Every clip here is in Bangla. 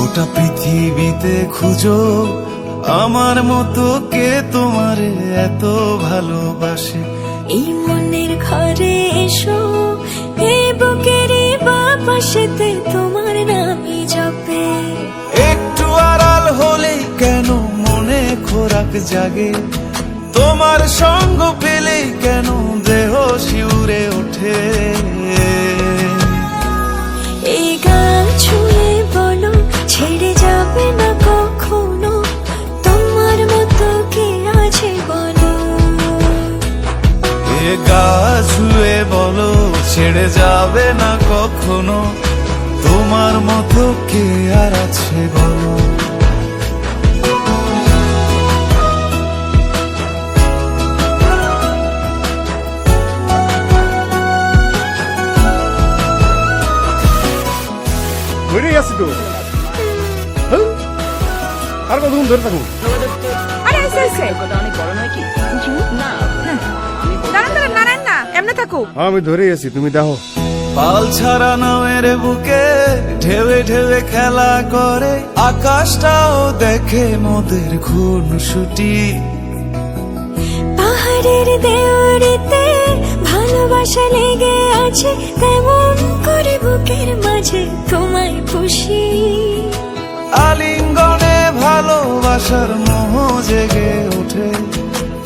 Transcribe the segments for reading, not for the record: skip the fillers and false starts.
গোটা পৃথিবীতে খুঁজো আমার মতো কে তোমারে এত ভালোবাসে। এই মনের ঘরে এসো, এই বুকেরই বাপাশেতে তোমার নামই জপে। একটু আড়াল হলেই কেন মনে খোরাক জাগে, তোমার সঙ্গ পেলেই কেন দেহ শিউরে ওঠে। এই গান ছুঁয়ে বলো ছেড়ে যাবে না কখনো, তোমার মতো কে আছে বলো। এ গা ছুঁয়ে বলো ছেড়ে যাবে না কখনো, তোমার মতো কে আর আছে বলো। ধরে আছি তো, আর কতক্ষণ ধরে থাকুন? আরে এসে এসে অনেক বড় নয় কি না, দাঁড়ান দাঁড়ান নারায়ণ না এমনি থাকো। আমি ধরে আছি, তুমি দেখো। পাল ছাড়া নামের বুকে ঢেউে ঢেউে খেলা করে, আকাশটাও দেখে মোদের খুনসুটি। পাহাড়ের দেওয়ারিতে ভালোবাসা লেগে আছে, তেমন করে বুকের মাঝে তোমায় খুশি। আলিঙ্গনে ভালোবাসার মোহ জেগে ওঠে,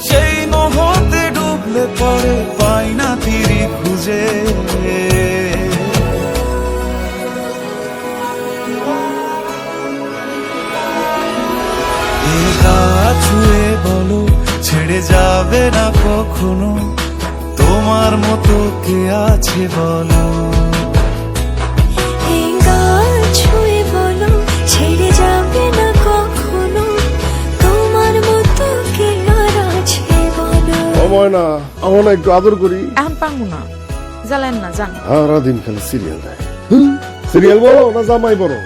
সেই মোহতে ডুবলে পরে পাই না তীরি খুঁজে। এই গা ছুঁয়ে বলো ছেড়ে যাবে না কখনো, তোমার মতো কে আছে বলো। এই গান ছুঁয়ে বলো ছেড়ে যাবে না কখনো, তোমার মতো কে আর আছে বলো। সময় না, আমার না একটু আদর করি। এখন পাঙ্গু না, জ্বালেন না জান। সারাদিন খালি সিরিয়াল দেয়। সিরিয়াল বলো না জামাই বলো?